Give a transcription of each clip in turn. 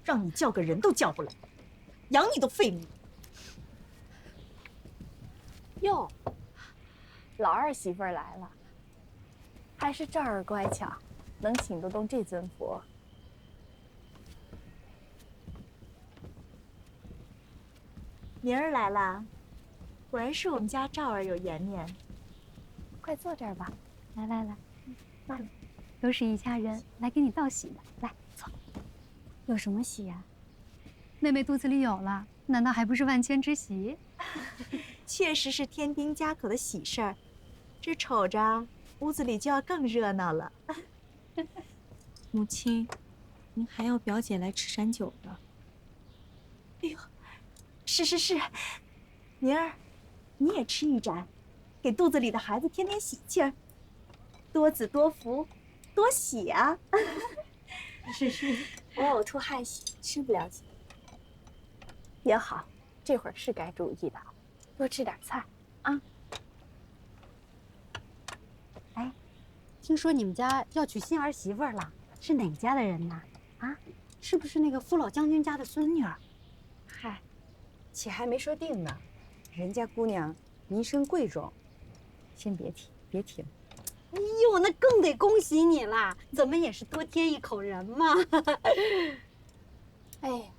让你叫个人都叫不来，养你都费力。哟，老二媳妇儿来了，还是赵儿乖巧，能请得动这尊佛。明儿来了，果然是我们家赵儿有颜面。快坐这儿吧。来来来，慢点，都是一家人，来给你道喜的。来，坐。有什么喜呀？妹妹肚子里有了，难道还不是万千之喜？确实是天丁家口的喜事儿，这瞅着屋子里就要更热闹了。母亲，您还要表姐来吃闪酒呢。哎呦，是，明儿你也吃一盏，给肚子里的孩子添点喜气儿，多子多福，多喜啊！是，我呕吐害喜，吃不了几。也好，这会儿是该注意的，多吃点菜啊。哎，听说你们家要娶新儿媳妇了，是哪家的人呐？啊，是不是那个夫老将军家的孙女儿？嗨，且还没说定呢，人家姑娘名声贵重，先别提，别提了。哎呦，那更得恭喜你啦！怎么也是多添一口人嘛。哎，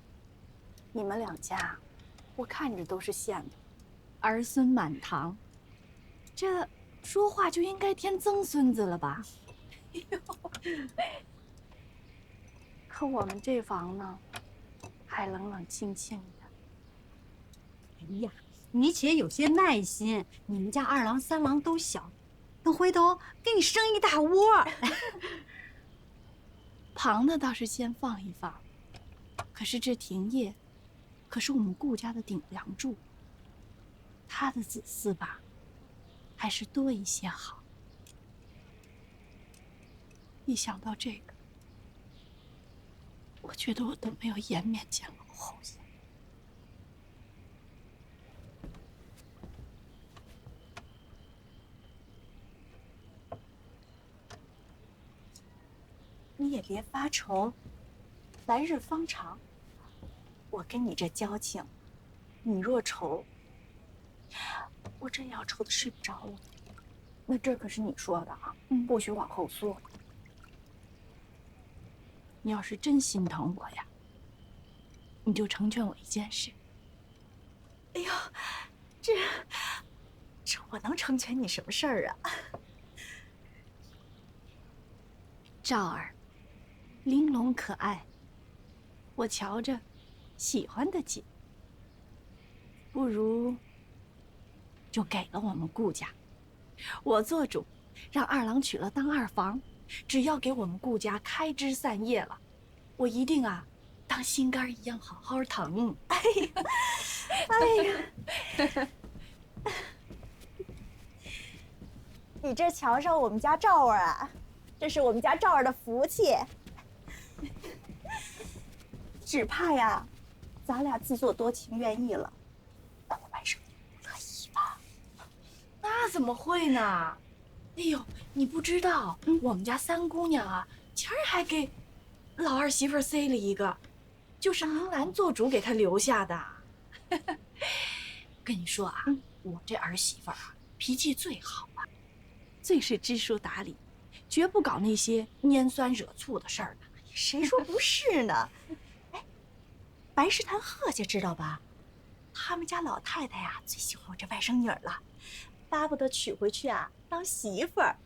你们两家，我看着都是羡慕，儿孙满堂，这说话就应该添曾孙子了吧？可我们这房呢，还冷冷清清的。哎呀，你且有些耐心，你们家二郎三郎都小，等回头给你生一大窝。旁的倒是先放一放，可是这廷业，可是我们顾家的顶梁柱，他的子嗣吧，还是多一些好。一想到这个，我觉得我都没有颜面见老后爷。你也别发愁，来日方长。我跟你这交情，你若愁，我真要愁得睡不着了。那这可是你说的啊，不许往后缩。你要是真心疼我呀，你就成全我一件事。哎呦，这我能成全你什么事儿啊？赵儿，玲珑可爱，我瞧着喜欢得紧，不如就给了我们顾家，我做主，让二郎娶了当二房，只要给我们顾家开枝散叶了，我一定啊，当心肝一样好好疼。哎呀，你这瞧上我们家赵儿啊，这是我们家赵儿的福气。只怕呀，咱俩自作多情愿意了，那我外甥乐意吧？那怎么会呢？哎呦，你不知道，我们家三姑娘啊，前儿还给老二媳妇塞了一个，就是明兰做主给她留下的。跟你说啊，我这儿媳妇啊，脾气最好了，最是知书达理，绝不搞那些拈酸惹醋的事儿的。谁说不是呢？哎，白石潭贺家知道吧？他们家老太太呀，最喜欢我这外甥女儿了，巴不得娶回去啊当媳妇儿。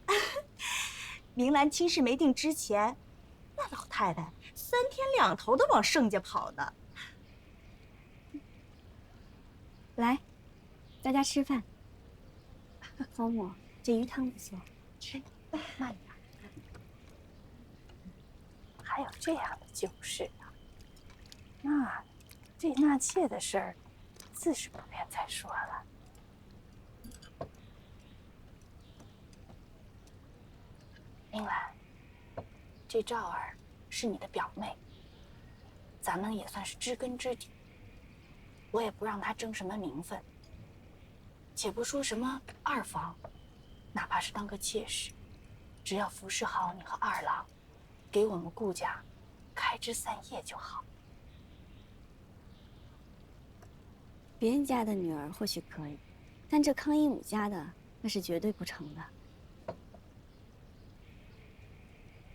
明兰亲事没定之前，那老太太3天2头的往盛家跑呢。来，大家吃饭。保姆，这鱼汤不错。吃，慢点。还有这样的旧事呢？那这纳妾的事儿，自是不便再说了。明兰，这赵儿是你的表妹，咱们也算是知根知底。我也不让她争什么名分，且不说什么二房，哪怕是当个妾室，只要服侍好你和二郎，给我们顾家开枝散叶就好。别人家的女儿或许可以，但这康一母家的那是绝对不成的。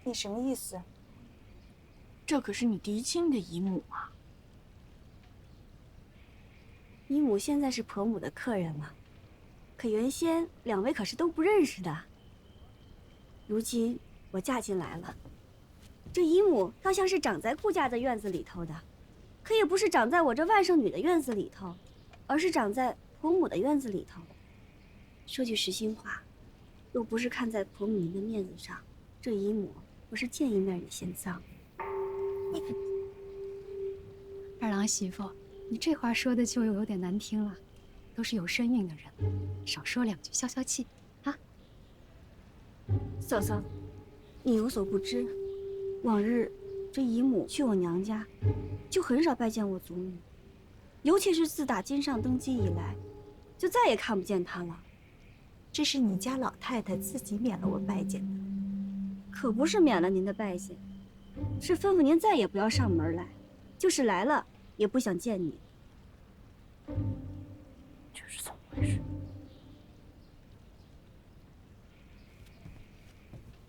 你什么意思？这可是你嫡亲的姨母啊！姨母现在是婆母的客人了，可原先两位可是都不认识的。如今我嫁进来了，这姨母倒像是长在顾家的院子里头的，可也不是长在我这外甥女的院子里头，而是长在婆母的院子里头。说句实心话，若不是看在婆母您的面子上，这姨母我是见一面也嫌脏。二郎媳妇，你这话说的就有点难听了，都是有身孕的人，少说两句消消气啊。嫂嫂，你有所不知，往日这姨母去我娘家，就很少拜见我祖母，尤其是自打金上登基以来，就再也看不见她了。这是你家老太太自己免了我拜见的。可不是免了您的拜见，是吩咐您再也不要上门来，就是来了也不想见你。这是怎么回事？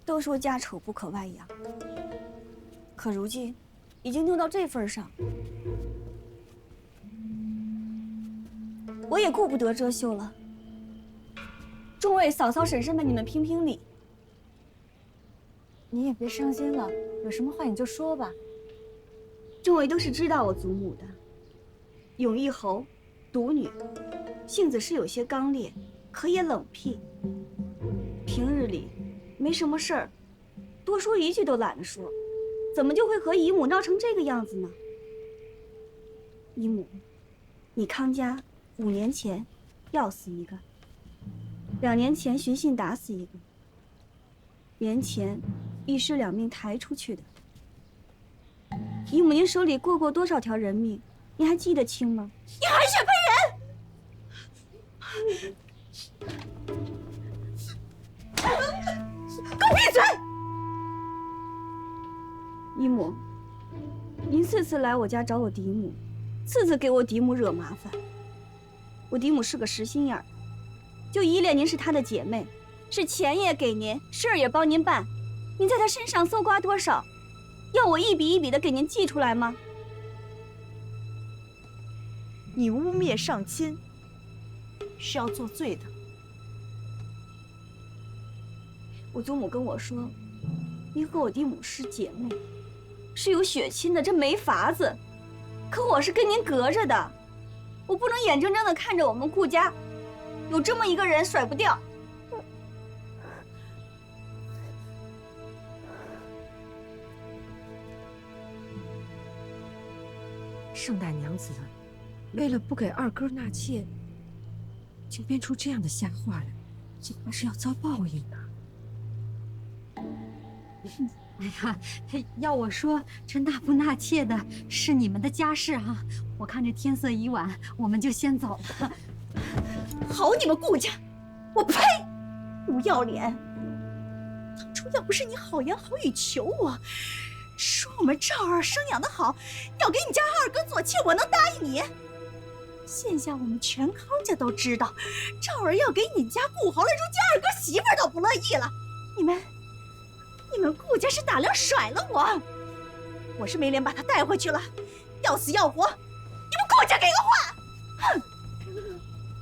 都说家丑不可外扬，可如今已经弄到这份上，我也顾不得遮羞了。众位嫂嫂婶婶们，你们评评理。你也别伤心了，有什么话你就说吧。众位都是知道我祖母的，永义侯，独女，性子是有些刚烈，可也冷僻。平日里没什么事儿，多说一句都懒得说，怎么就会和姨母闹成这个样子呢？姨母，你康家5年前要死一个，2年前寻衅打死一个，年前一尸2命抬出去的。姨母，您手里过多少条人命，您还记得清吗？你还血喷人！给我闭嘴！姨母，您次次来我家找我嫡母，次次给我嫡母惹麻烦。我嫡母是个实心眼儿的，就依恋您是她的姐妹，是钱也给您，事儿也帮您办。您在她身上搜刮多少，要我一笔一笔的给您记出来吗？你污蔑上亲，是要做罪的。我祖母跟我说，您和我嫡母是姐妹，是有血亲的，这没法子。可我是跟您隔着的，我不能眼睁睁的看着我们顾家有这么一个人甩不掉。盛大娘子为了不给二哥纳妾，竟编出这样的瞎话来，这怕是要遭报应的。哎呀，要我说，这纳不纳妾的是你们的家事啊！我看这天色已晚，我们就先走了。好你们顾家，我呸！不要脸！当初要不是你好言好语求我，说我们赵儿生养的好，要给你家二哥做妾，我能答应你？现下我们全康家都知道，赵儿要给你家顾侯来如家二哥媳妇儿都不乐意了。你们顾家是打量甩了我，我是没脸把她带回去了。要死要活，你们顾家给个话！哼！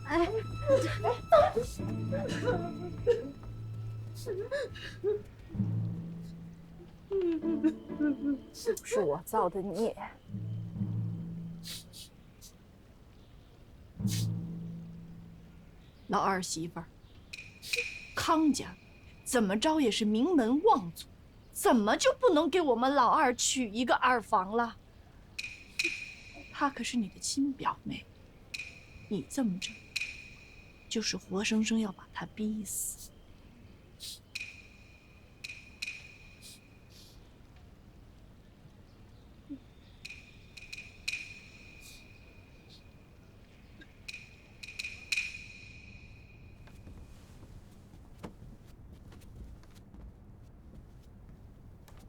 哎，是我造的孽。老二媳妇儿，康家怎么着也是名门望族，怎么就不能给我们老二娶一个二房了？她可是你的亲表妹，你这么着，就是活生生要把她逼死。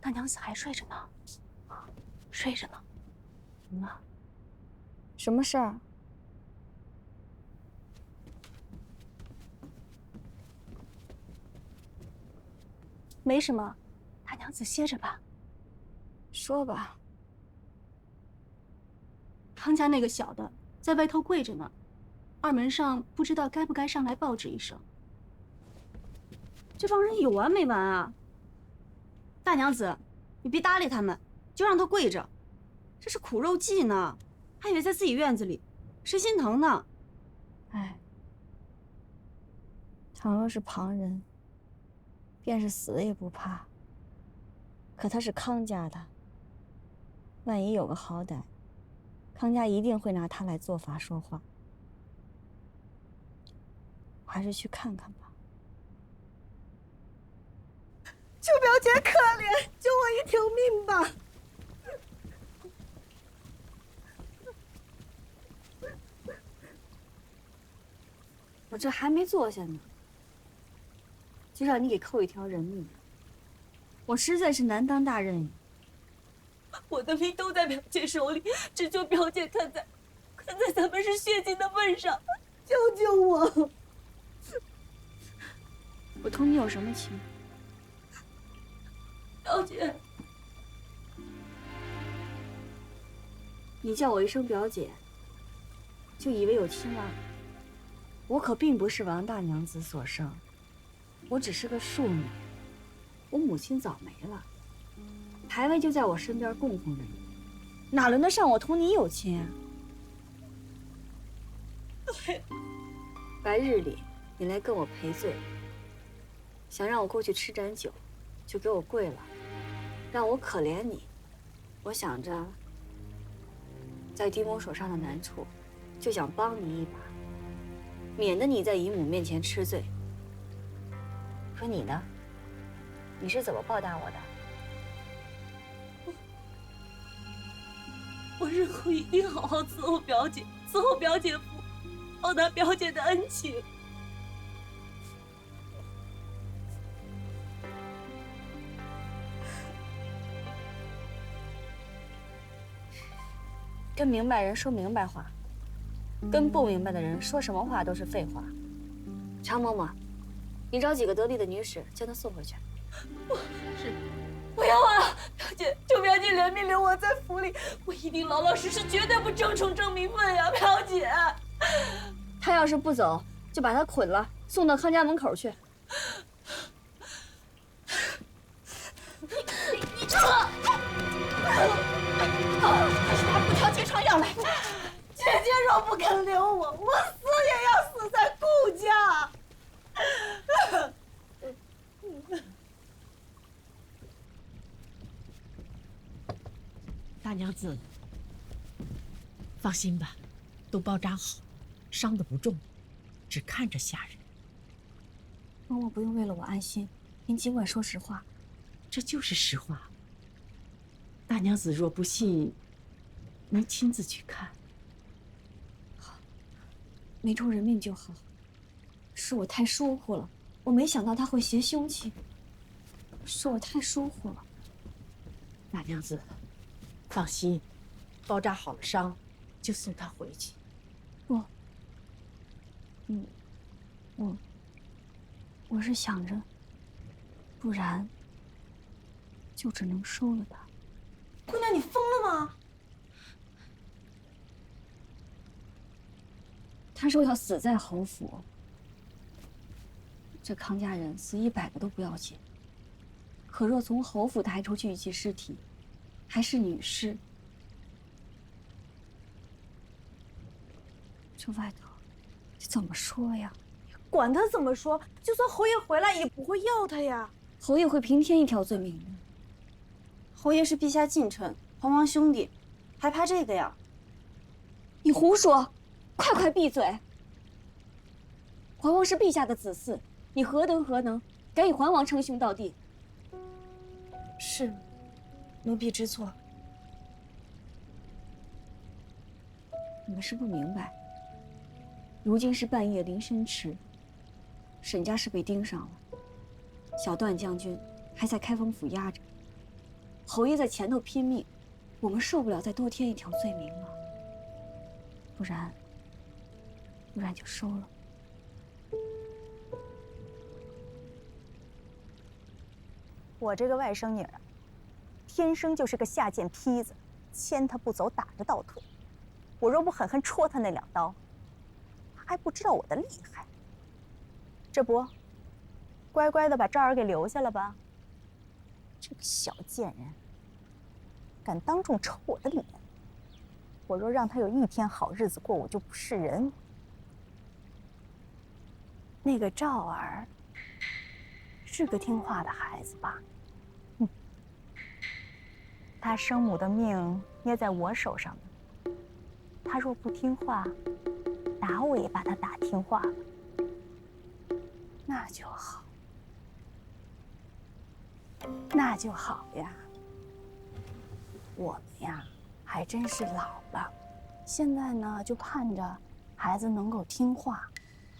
大娘子还睡着呢，睡着呢。怎么了？什么事儿？没什么，大娘子歇着吧。说吧。康家那个小的在外头跪着呢，二门上不知道该不该上来报旨一声。这帮人有完没完啊？大娘子，你别搭理他们，就让他跪着。这是苦肉计呢，还以为在自己院子里，谁心疼呢？哎，倘若是旁人，便是死也不怕。可他是康家的，万一有个好歹，康家一定会拿他来做法说话。还是去看看吧。求表姐可怜，救我一条命吧！我这还没坐下呢，就让你给扣一条人命，我实在是难当大任呀。我的命都在表姐手里，只求表姐看在咱们是血亲的份上，救救我！我同你有什么情？表姐，你叫我一声表姐，就以为有亲了？我可并不是王大娘子所生，我只是个庶女。我母亲早没了，牌位就在我身边供奉着你，哪轮得上我同你有亲啊？白日里你来跟我赔罪，想让我过去吃盏酒，就给我跪了，让我可怜你。我想着，在嫡母手上的难处，就想帮你一把，免得你在姨母面前吃罪。可你呢？你是怎么报答我的？我日后一定好好伺候表姐，伺候表姐夫，报答表姐的恩情。跟明白人说明白话，跟不明白的人说什么话都是废话。常嬷嬷，你找几个得力的女使，将她送回去。不要啊！表姐，求表姐怜悯留我在府里，我一定老老实实，绝对不争宠争名分呀！表姐，她要是不走，就把她捆了，送到康家门口去。你撤！还不条件上要来！姐姐若不肯留我，我死也要死在顾家。大娘子，放心吧，都包扎好，伤得不重，只看着吓人。嬷嬷不用为了我安心，您尽管说实话。这就是实话。大娘子若不信，您亲自去看。没出人命就好。是我太疏忽了，我没想到他会携凶器，是我太疏忽了。大娘子，放心，包扎好了伤，就送他回去。不，我是想着，不然就只能收了他。姑娘，你疯了吗？他说要死在侯府，这康家人死100个都不要紧，可若从侯府抬出去一具尸体，还是女尸，这外头怎么说呀？管他怎么说，就算侯爷回来也不会要他呀。侯爷会平添一条罪名的。侯爷是陛下近臣，皇王兄弟，还怕这个呀？你胡说！快闭嘴！皇王是陛下的子嗣，你何德何能，敢与皇王称兄道弟？是，奴婢知错。你们是不明白，如今是半夜临深池，沈家是被盯上了，小段将军还在开封府压着，侯爷在前头拼命，我们受不了再多添一条罪名了。不然就收了。我这个外甥女啊，天生就是个下贱坯子，牵她不走，打着倒退。我若不狠狠戳她那2刀，她还不知道我的厉害。这不，乖乖的把赵儿给留下了吧？这个小贱人，敢当众抽我的脸！我若让她有一天好日子过，我就不是人。那个赵儿是个听话的孩子吧？他生母的命捏在我手上呢。他若不听话，打我也把他打听话了。那就好，那就好呀。我们呀，还真是老了，现在呢，就盼着孩子能够听话，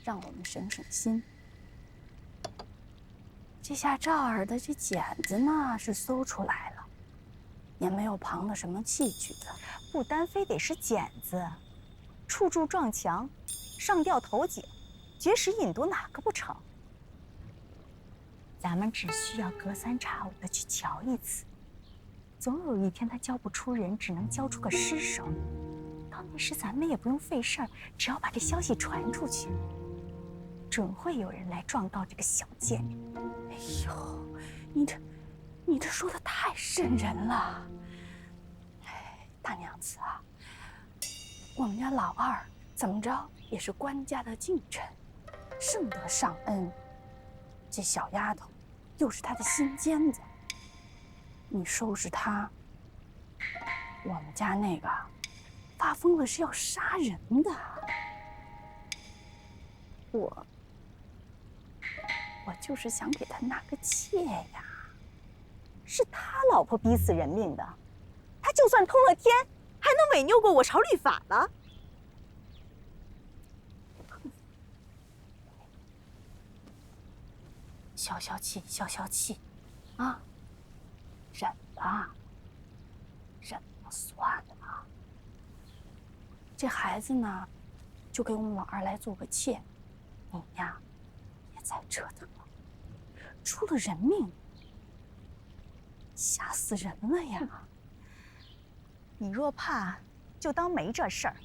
让我们省省心。这下赵儿的这茧子呢，是搜出来了。也没有旁的什么器具的，不单非得是茧子，触柱撞墙、上吊投井、绝食饮毒，哪个不成？咱们只需要隔3差5的去瞧一次，总有一天他教不出人，只能教出个尸首。到那时咱们也不用费事儿，只要把这消息传出去，准会有人来状告这个小贱人。哎呦，你这说的太瘆人了。哎，大娘子啊，我们家老二怎么着也是官家的近臣，盛得上恩。这小丫头又是他的心尖子，你收拾她，我们家那个发疯了是要杀人的。我就是想给他纳个妾呀。是他老婆逼死人命的，他就算通了天，还能违拗过我朝律法了？消消气，消消气，啊，忍吧，忍了算了。这孩子呢，就给我们老二来做个妾，你呀，别再折腾了，出了人命。吓死人了呀！你若怕，就当没这事儿。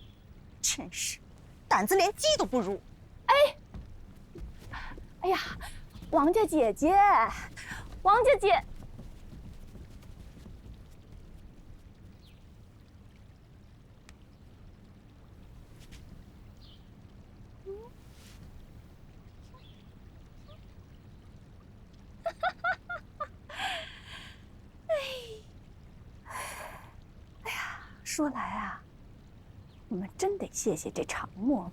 真是，胆子连鸡都不如。哎呀，王家姐姐，王家姐，说来啊，我们真得谢谢这常嬷嬷。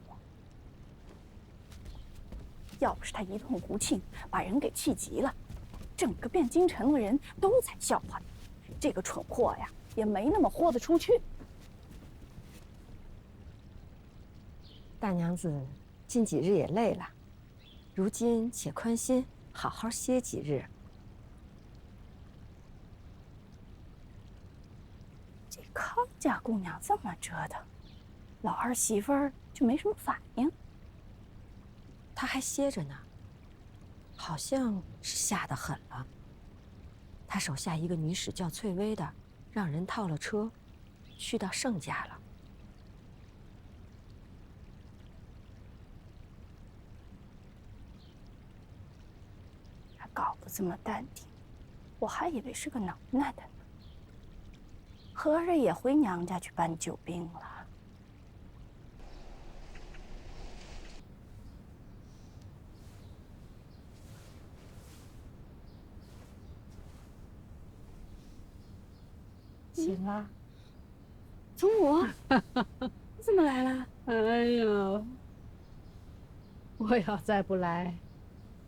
要不是她一通胡庆，把人给气急了，整个汴京城的人都在笑话她。这个蠢货呀，也没那么豁得出去。大娘子近几日也累了，如今且宽心，好好歇几日。康家姑娘这么折腾，老二媳妇儿就没什么反应。她还歇着呢，好像是吓得很了。她手下一个女使叫翠微的，让人套了车，去到盛家了。还搞得这么淡定，我还以为是个能耐的呢。合着也回娘家去搬救兵了。醒了。祖母，你怎么来了？哎呦，我要再不来，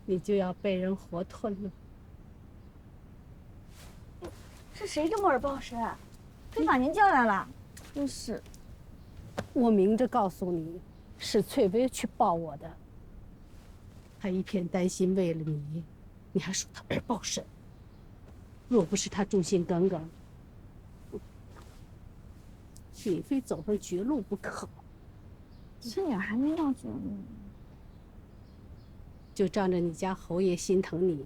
你就要被人活吞了。是谁这么耳报事？非把您叫来了。真是，我明着告诉你，是翠微去报我的。她一片担心，为了你，你还说她耳报甚？若不是她忠心耿耿，你非走上绝路不可。这也还没到绝路呢。就仗着你家侯爷心疼你，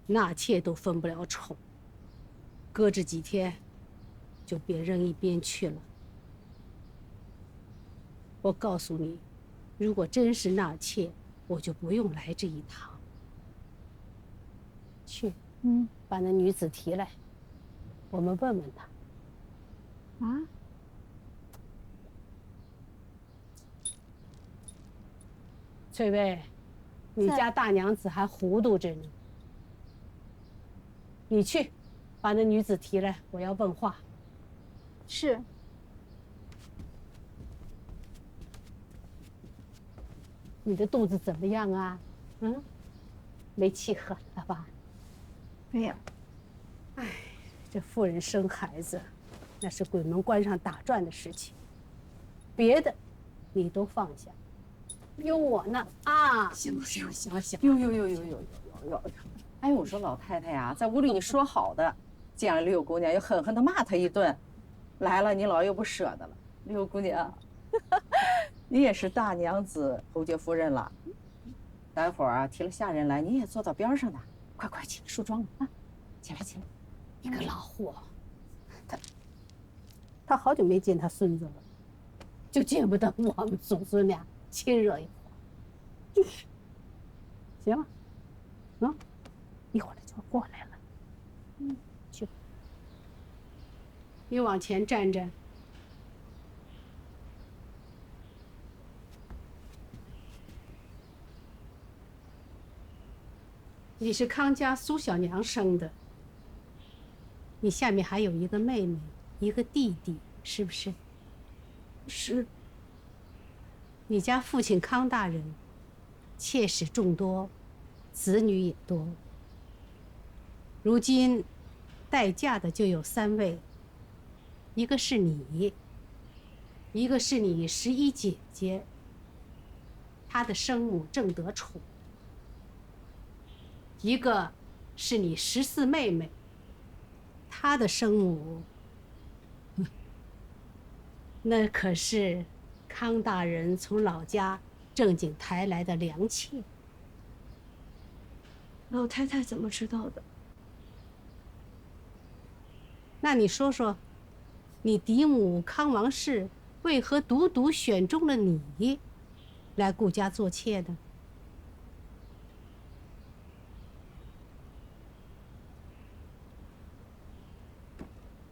纳妾都分不了宠，搁置几天，就别扔一边去了。我告诉你，如果真是纳妾，我就不用来这一趟。去，把那女子提来，我们问问她。啊？翠薇，你家大娘子还糊涂着呢。你去，把那女子提来，我要问话。是。你的肚子怎么样啊？没气狠了吧？没有。哎，这妇人生孩子，那是鬼门关上打转的事情，别的你都放下。有我呢啊！行了，哟！哎，我说老太太呀，在屋里你说好的，见了六姑娘又狠狠地骂她一顿，来了你老又不舍得了。六姑娘，你也是大娘子侯爵夫人了，待会儿啊提了下人来，你也坐到边上呢。快起来梳妆了啊！起来！你个老货，他好久没见他孙子了，就见不得我们祖孙俩亲热一会儿。行了，一会儿他就过来了。去，你往前站站。你是康家苏小娘生的，你下面还有一个妹妹，一个弟弟，是不是？是。你家父亲康大人，妾室众多，子女也多。如今待嫁的就有3位，一个是你，一个是你11姐姐，她的生母正得宠。一个是你14妹妹，她的生母，那可是康大人从老家正经抬来的良妾。老太太怎么知道的？那你说说，你嫡母康王氏为何独独选中了你，来顾家做妾呢？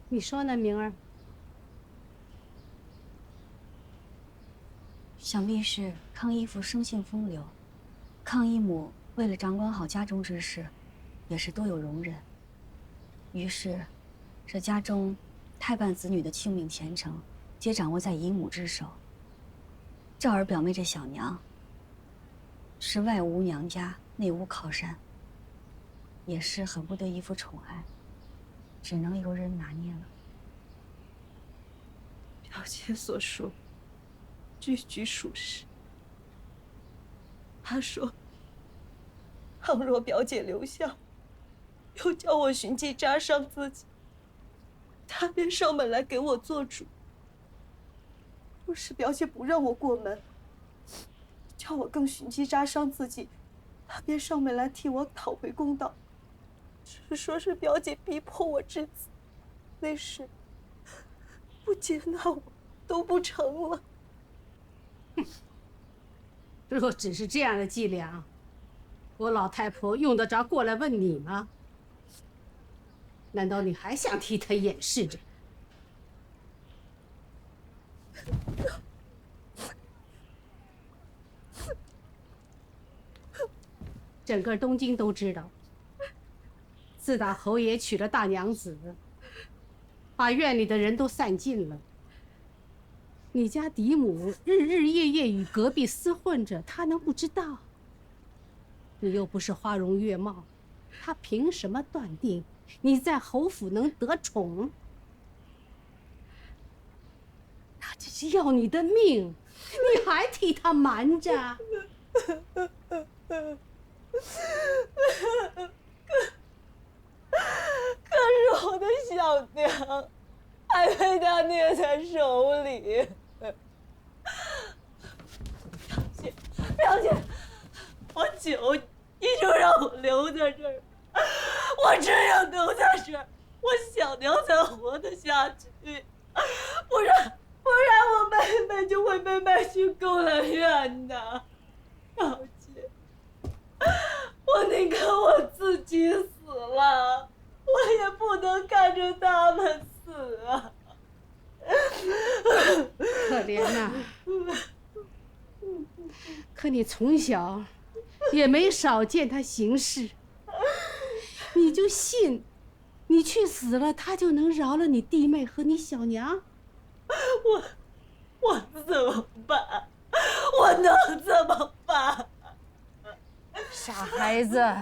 你说呢，明儿？想必是康义父生性风流，康义母为了掌管好家中之事，也是多有容忍。于是，这家中太半子女的性命前程，皆掌握在姨母之手。赵儿表妹这小娘，是外无娘家，内无靠山，也是很不得一夫宠爱，只能由人拿捏了。表姐所说，句句属实。他说，倘若表姐留下，又叫我寻机扎伤自己，他便上门来给我做主。若是表姐不让我过门，叫我更寻机扎伤自己，他便上门来替我讨回公道。只说是表姐逼迫我至此，那时不接纳我都不成了。若只是这样的伎俩，我老太婆用得着过来问你吗？难道你还想替她掩饰着？整个东京都知道，自打侯爷娶了大娘子，把院里的人都散尽了。你家嫡母日日夜夜与隔壁厮混着，她能不知道？你又不是花容月貌，她凭什么断定你在侯府能得宠？她只是要你的命，你还替她瞒着？可是我的小娘还被他捏在手里。表姐，我求你就让我留在这儿，我只有留在这儿，我小娘才活得下去，不然我妹妹就会被卖去狗来院的。小姐，我宁可我自己死了，我也不能看着他们死啊！可怜呐、可你从小也没少见他行事，你就信你去死了，他就能饶了你弟妹和你小娘？我怎么办？我能怎么办？傻孩子，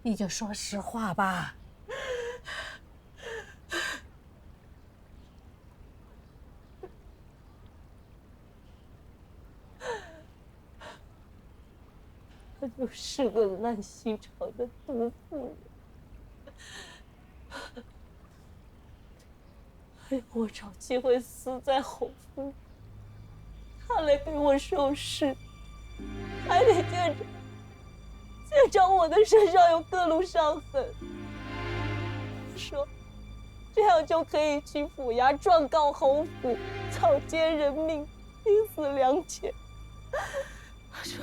你就说实话吧。她就是个烂心肠的毒妇人。还要我找机会死在侯府，她来给我收尸，还得见着我的身上有各路伤痕。说这样就可以去府衙状告侯府，草菅人命，拼死两千。他说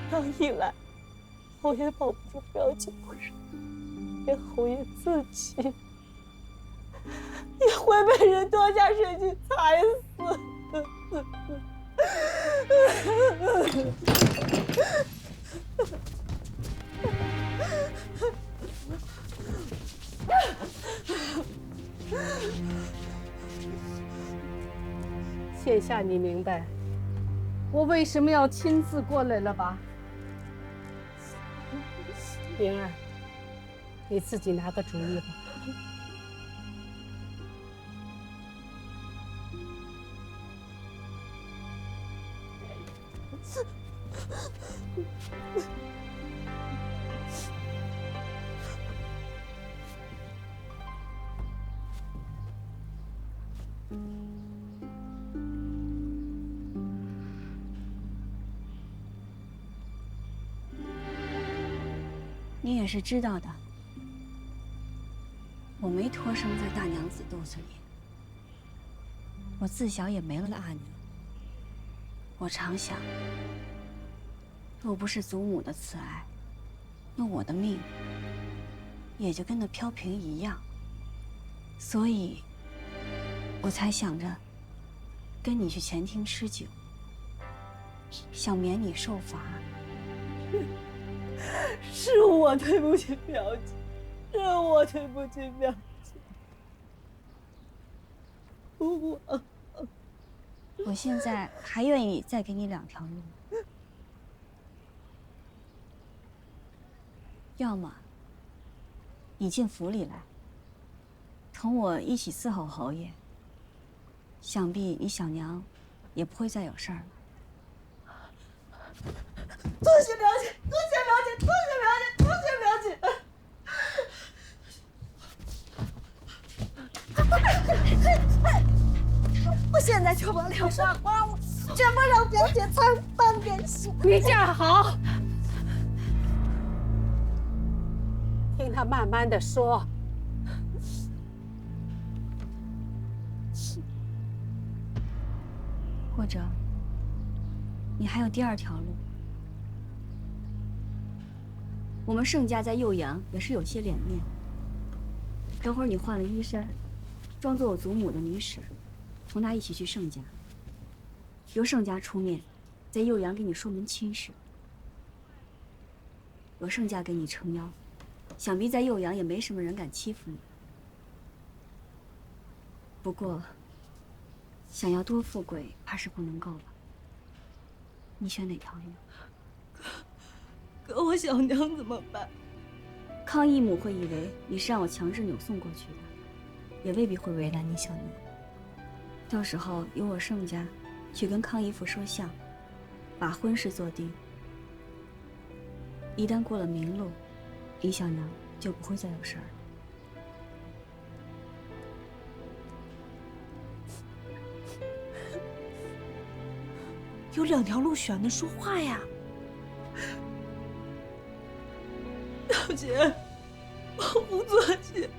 这样一来，侯爷保不住表姐夫人，连侯爷自己也会被人拖下水去踩死。现下你明白我为什么要亲自过来了吧？灵儿，你自己拿个主意吧。你也是知道的，我没托生在大娘子肚子里，我自小也没了阿娘。我常想，若不是祖母的慈爱，那我的命也就跟那飘萍一样。所以，我才想着跟你去前厅吃酒，想免你受罚。是我对不起表姐，是我对不起表姐。我现在还愿意再给你2条路，要么你进府里来，同我一起伺候侯爷，想必你小娘也不会再有事儿了。多谢表姐，多谢表姐，多谢表姐，多谢表姐。我现在就把2扇花屋全部让表姐参半遍行。你站好，听他慢慢的说。或者，你还有第2条路。我们盛家在右阳也是有些脸面。等会儿你换了衣衫，装作我祖母的女使，同她一起去盛家，由盛家出面，在右阳给你说门亲事。由盛家给你撑腰，想必在右阳也没什么人敢欺负你。不过，想要多富贵，怕是不能够了。你选哪条路？可我小娘怎么办？康义母会以为你是让我强制扭送过去的，也未必会为难你小娘。到时候由我盛家去跟康义父说相，把婚事做定。一旦过了明路，李小娘就不会再有事儿了。有2条路选呢，说话呀！小姐，我不做戏，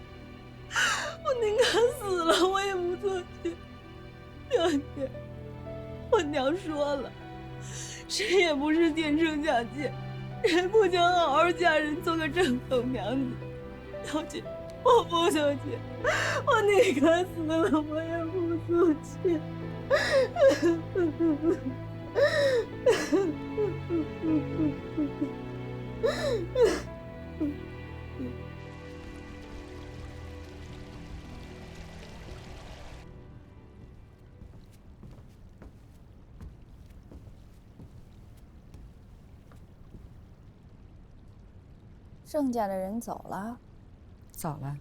我宁可死了，我也不做戏。小姐，我娘说了，谁也不是天生嫁妾，谁不想好好嫁人，做个正统娘子。小姐，我不做戏，我宁可死了，我也不做戏。盛家的人走了，走了。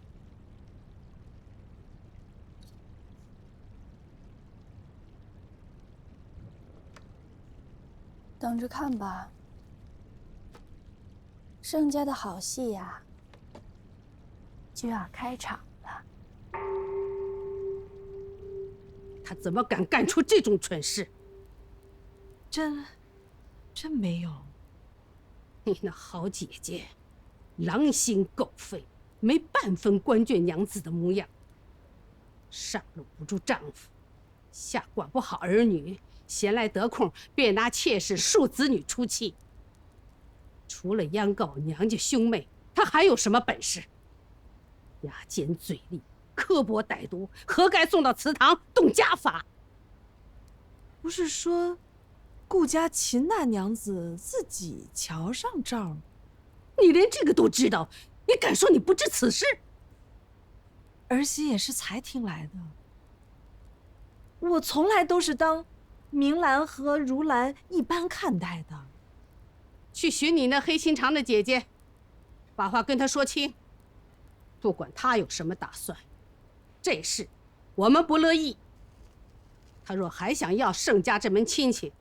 等着看吧。盛家的好戏呀，就要开场了。他怎么敢干出这种蠢事？真没有。你那好姐姐，狼心狗肺，没半分官眷娘子的模样。上搂不住丈夫，下管不好儿女，闲来得空便拿妾室庶子女出气。除了央告娘家兄妹，他还有什么本事？牙尖嘴利，刻薄歹毒，何该送到祠堂动家法？不是说顾家秦大娘子自己瞧上赵？你连这个都知道，你敢说你不知此事？儿媳也是才听来的，我从来都是当明兰和如兰一般看待的。去寻你那黑心肠的姐姐，把话跟她说清。不管她有什么打算，这事我们不乐意。她若还想要盛家这门亲戚，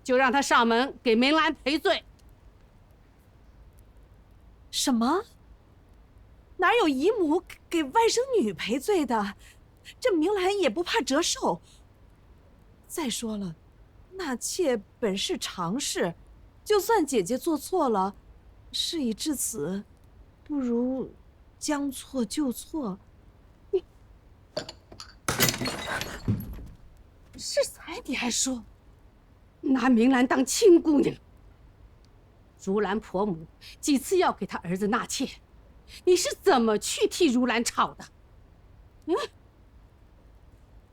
就让她上门给明兰赔罪。什么？哪有姨母给外甥女赔罪的？这明兰也不怕折寿。再说了，纳妾本是常事，就算姐姐做错了，事已至此，不如将错就错。你是才你还说拿明兰当亲姑娘？如兰婆母几次要给她儿子纳妾，你是怎么去替如兰吵的？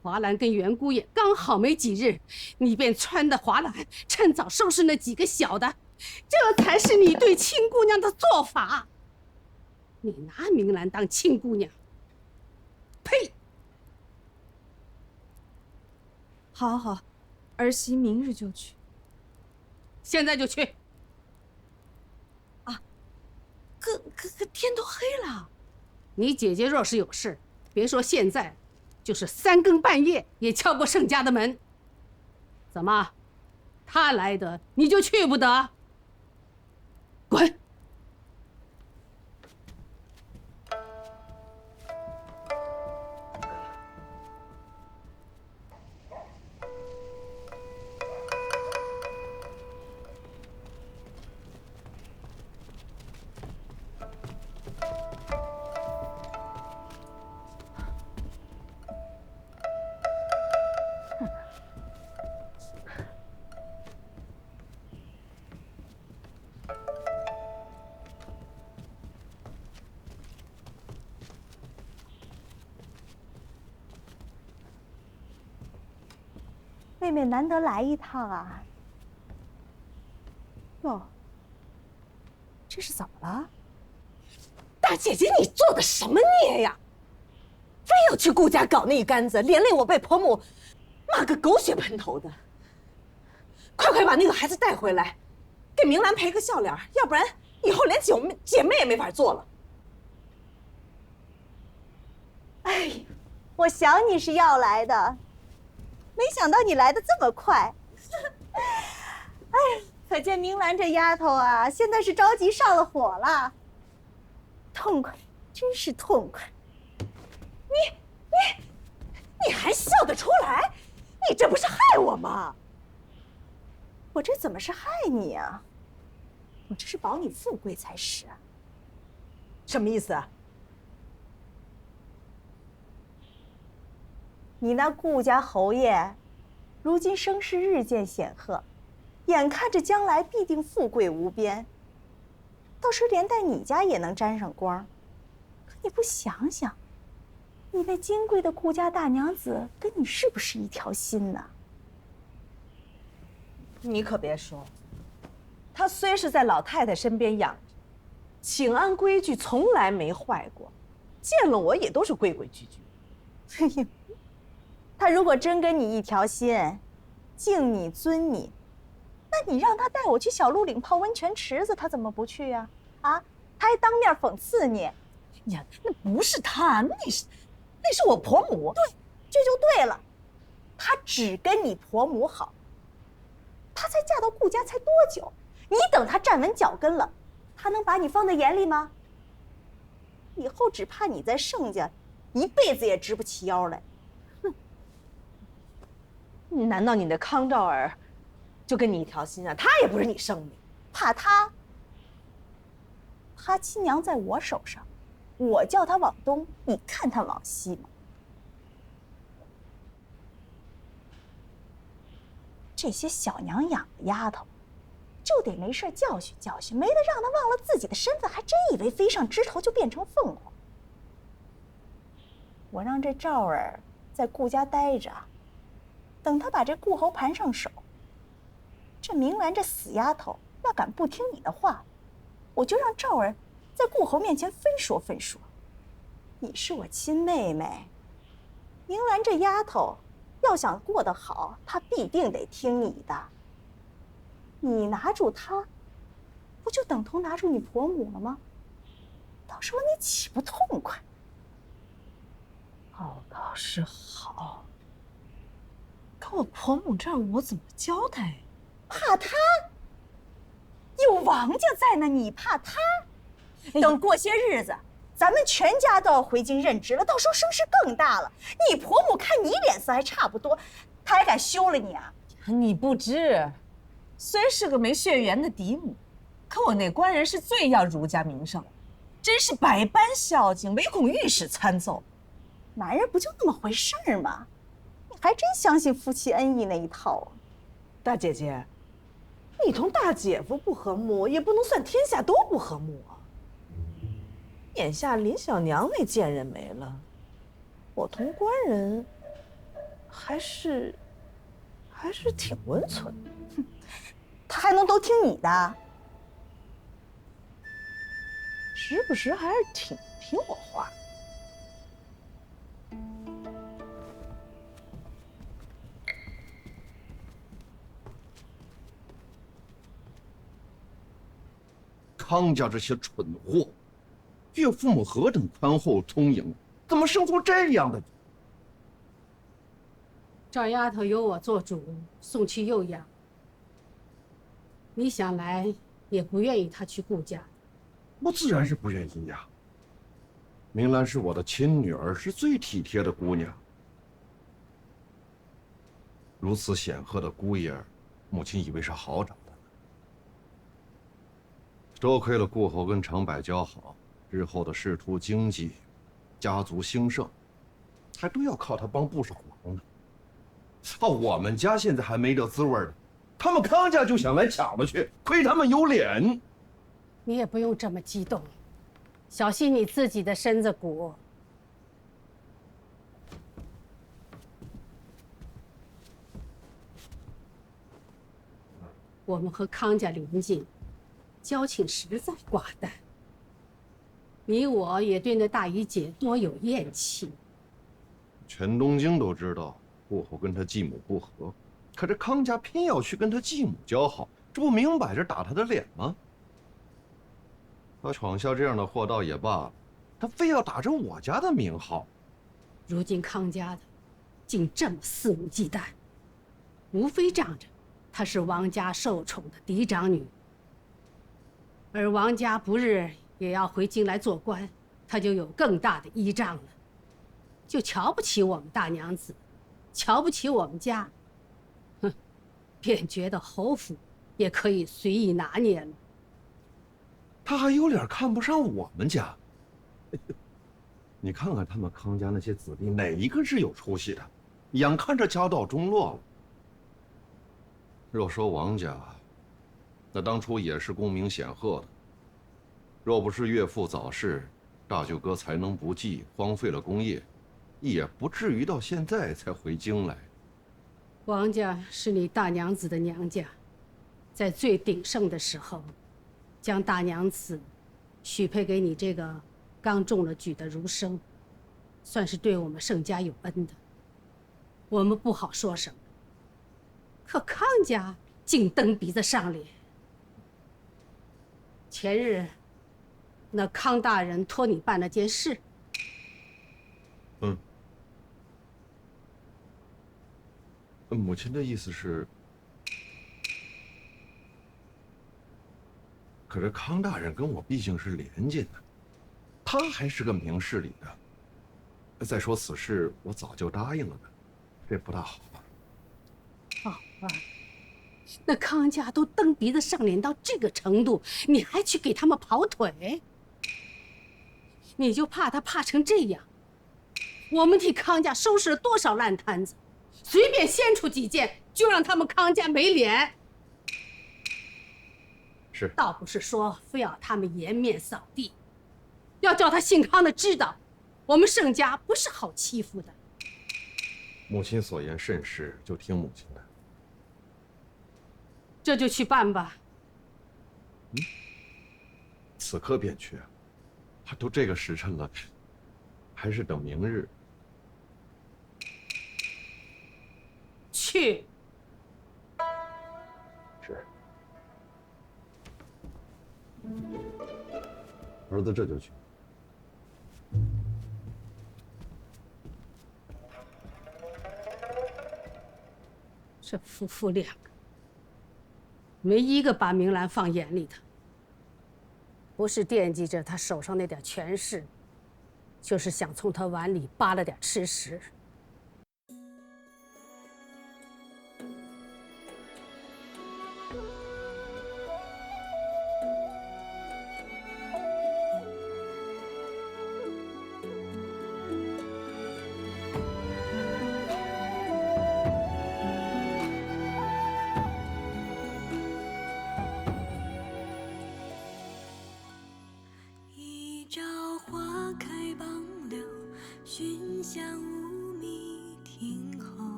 华兰跟袁姑爷刚好没几日，你便撺掇华兰趁早收拾那几个小的，这才是你对亲姑娘的做法。你拿明兰当亲姑娘？呸！好好，儿媳明日就去。现在就去。可天都黑了。你姐姐若是有事，别说现在，就是3更半夜也敲过盛家的门。怎么，她来的你就去不得？滚！妹妹难得来一趟啊。哟，这是怎么了？大姐姐，你做的什么孽呀？非要去顾家搞那一杆子，连累我被婆母骂个狗血喷头的。快把那个孩子带回来，给明兰赔个笑脸，要不然以后连姐妹也没法做了。哎呀，我想你是要来的，没想到你来的这么快。哎呀，可见明兰这丫头啊，现在是着急上了火了。痛快，真是痛快！你还笑得出来？你这不是害我吗？我这怎么是害你啊？我这是保你富贵才是啊！什么意思啊？你那顾家侯爷，如今声势日渐显赫，眼看着将来必定富贵无边，到时连带你家也能沾上光。可你不想想，你那金贵的顾家大娘子跟你是不是一条心呢？你可别说，她虽是在老太太身边养着，请安规矩从来没坏过，见了我也都是规规矩矩。嘿呦，她如果真跟你一条心，敬你尊你，那你让她带我去小鹿岭泡温泉池子，她怎么不去呀？啊，她还当面讽刺你。呀，那不是她，那是我婆母。对，这就对了，她只跟你婆母好。她才嫁到顾家才多久？你等她站稳脚跟了，她能把你放在眼里吗？以后只怕你在盛家一辈子也直不起腰来。哼！难道你的康兆儿就跟你一条心啊？他也不是你生的。怕他？他亲娘在我手上，我叫他往东，你看他往西吗？这些小娘养的丫头，就得没事教训教训，没得让她忘了自己的身份，还真以为飞上枝头就变成凤凰。我让这赵儿在顾家待着，等他把这顾侯盘上手。这明兰这死丫头要敢不听你的话，我就让赵儿在顾侯面前分说分说。你是我亲妹妹，明兰这丫头要想过得好，她必定得听你的。你拿住她，不就等同拿住你婆母了吗？到时候你岂不痛快？好倒是好，可我婆母这儿我怎么交代呀？怕她？有王家在呢，你怕她？等过些日子，咱们全家都要回京任职了，到时候声势更大了。你婆母看你脸色还差不多，她还敢休了你啊？你不知，虽是个没血缘的嫡母，可我那官人是最要儒家名声，真是百般孝敬，唯恐御史参奏。男人不就那么回事儿吗？你还真相信夫妻恩义那一套啊？大姐姐，你同大姐夫不和睦，也不能算天下都不和睦啊。眼下林小娘那贱人没了，我同官人还是挺温存的。他还能都听你的？时不时还是挺听我话。康家这些蠢货，岳父母何等宽厚聪颖，怎么生出这样的？赵丫头由我做主，送去幼养。你想来也不愿意她去顾家。我自然是不愿意呀。明兰是我的亲女儿，是最体贴的姑娘。如此显赫的姑爷，母亲以为是好找的。多亏了顾侯跟长柏交好，日后的仕途经济、家族兴盛，还都要靠他帮不少忙呢。我们家现在还没这滋味呢，他们康家就想来抢了去，亏他们有脸。你也不用这么激动，小心你自己的身子骨。我们和康家邻近，交情实在寡淡。你我也对那大姨姐多有厌弃。全东京都知道顾侯跟他继母不和，可这康家偏要去跟他继母交好，这不明摆着打他的脸吗？他闯下这样的祸倒也罢了，他非要打着我家的名号。如今康家的竟这么肆无忌惮，无非仗着她是王家受宠的嫡长女，而王家不日也要回京来做官，她就有更大的依仗了，就瞧不起我们大娘子，瞧不起我们家，哼，便觉得侯府也可以随意拿捏了。他还有脸看不上我们家？你看看他们康家那些子弟，哪一个是有出息的？眼看着家道中落了。若说王家，那当初也是功名显赫的。若不是岳父早逝，大舅哥才能不济，荒废了功业，也不至于到现在才回京来。王家是你大娘子的娘家，在最鼎盛的时候，将大娘子许配给你这个刚中了举的儒生，算是对我们盛家有恩的。我们不好说什么，可康家竟蹬鼻子上脸。前日，那康大人托你办了件事。母亲的意思是，可是康大人跟我毕竟是连襟的，他还是个明事理的。再说此事，我早就答应了的，这不大好吧？好吧，那康家都蹬鼻子上脸到这个程度，你还去给他们跑腿？你就怕他怕成这样？我们替康家收拾了多少烂摊子，随便掀出几件，就让他们康家没脸。是，倒不是说非要他们颜面扫地，要叫他姓康的知道，我们盛家不是好欺负的。母亲所言甚是，就听母亲的。这就去办吧。此刻便去啊？都这个时辰了，还是等明日。去。是。儿子这就去。这夫妇两个，没一个把明兰放眼里的，不是惦记着他手上那点权势，就是想从他碗里扒了点吃食。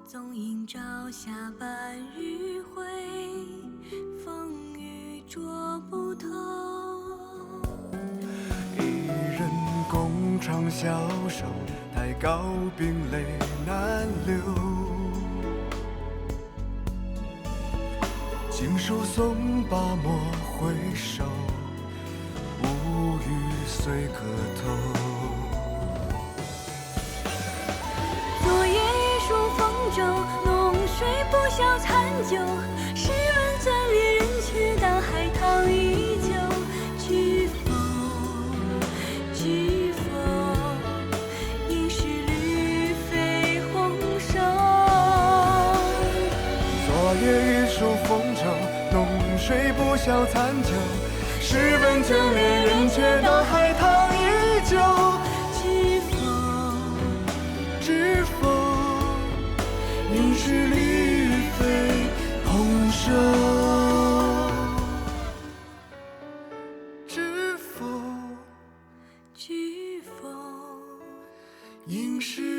纵映朝霞半日晖，风雨捉不透。一人共长消瘦，太高冰泪难流。经书诵罢莫回首，无语随客头。昨夜一书风骤，浓睡不消残酒。试问怎恋人，却道海棠依旧。知否？知否？应是绿肥红瘦。昨夜一书风骤，浓睡不消残酒。试问怎恋人，却道海棠依旧。知否？应是绿肥红瘦。知否？知否？应是